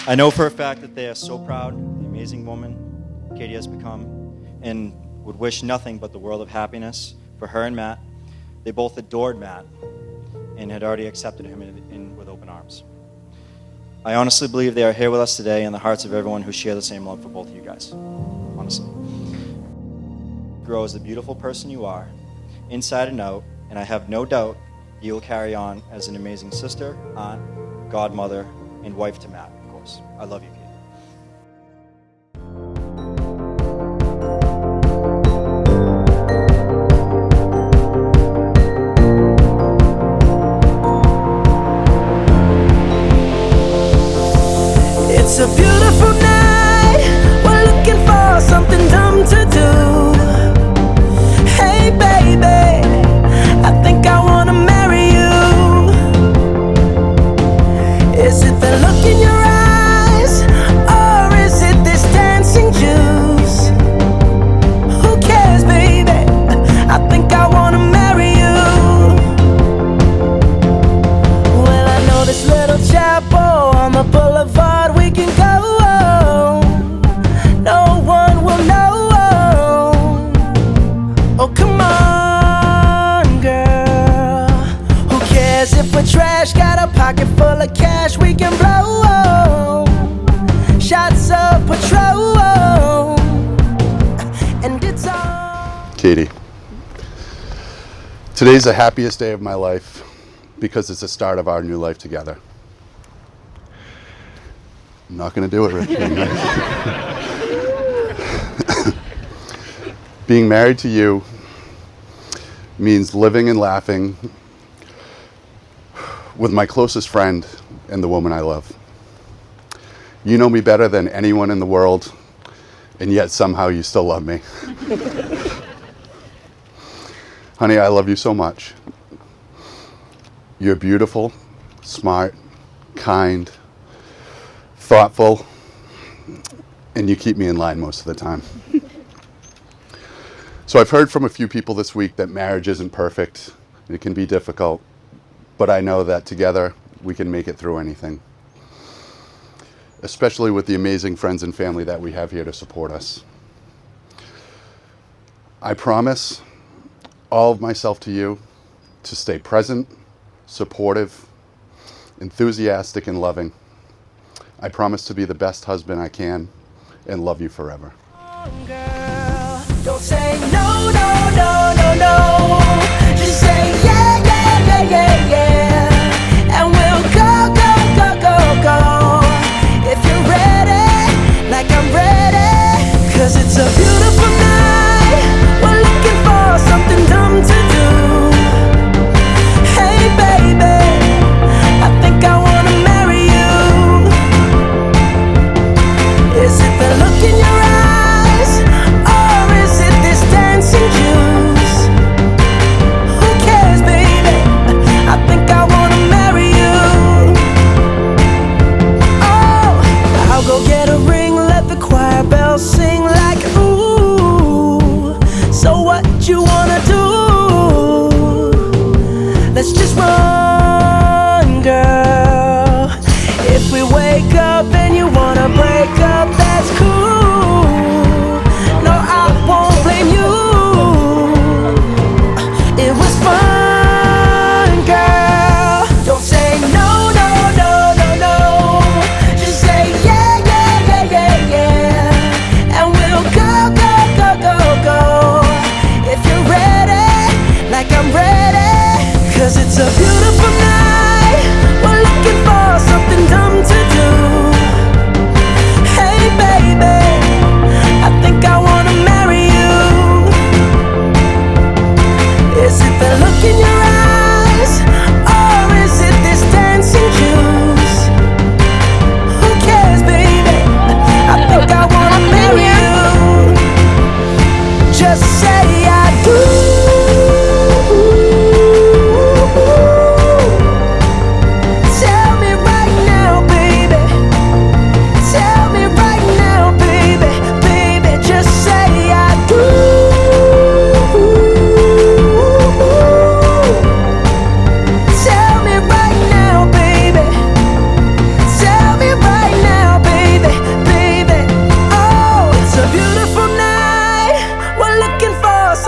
I know for a fact that they are so proud of the amazing woman Katie has become and would wish nothing but the world of happiness for her and Matt. They both adored Matt and had already accepted him in with open arms. I honestly believe they are here with us today in the hearts of everyone who share the same love for both of you guys. Honestly. Grow as the beautiful person you are, inside and out, and I have no doubt you will carry on as an amazing sister, aunt, godmother, and wife to Matt, of course. I love you, Katie. It's a beautiful night. We're looking for something dumb to do. Hey baby, I think I wanna marry you. Is it the look in your eyes, or is it this dancing juice? Who cares, baby? I think I wanna marry you. Well, I know this little chapel on the boulevard we can go. No one will know. Oh, come on, girl. Who cares if we're trash? Got a pocket full of cash we can blow. Shots of Patrol. And it's all. Katie, today's the happiest day of my life because it's the start of our new life together. I'm not going to do it, Rich. Being married to you means living and laughing with my closest friend and the woman I love. You know me better than anyone in the world, and yet somehow you still love me. Honey, I love you so much. You're beautiful, smart, kind, thoughtful, and you keep me in line most of the time. So I've heard from a few people this week that marriage isn't perfect, it can be difficult, but I know that together we can make it through anything, especially with the amazing friends and family that we have here to support us. I promise all of myself to you to stay present, supportive, enthusiastic, and loving. I promise to be the best husband I can and love you forever. Girl, don't say no, no, no, no, no. Just say yeah, yeah, yeah, yeah, yeah. And we'll go, go, go, go, go. If you're ready, like I'm ready. 'Cause it's a beautiful night. We're looking for something dumb to do. Hey baby, I think I wanna marry you. Is it the look in your eyes, or is it this dancing juice? Who cares, baby? I think I wanna marry you. Oh, I'll go get a ring, let the choir bells sing like ooh. So what you wanna do? Let's just run, girl. If we wake up and you wanna break up, that's cool. No, I won't blame you. It was fun, girl. Don't say no, no, no, no, no. Just say yeah, yeah, yeah, yeah, yeah. And we'll go, go, go, go, go. If you're ready, like I'm ready. 'Cause it's a beautiful night. We're looking for something dumb to do.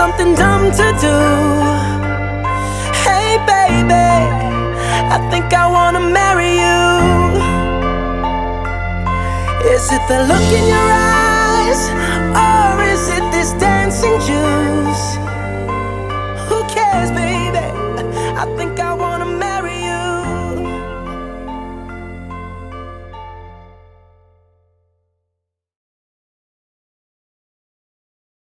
something dumb to do. Hey baby, I think I wanna marry you. Is it the look in your eyes, or is it this dancing June?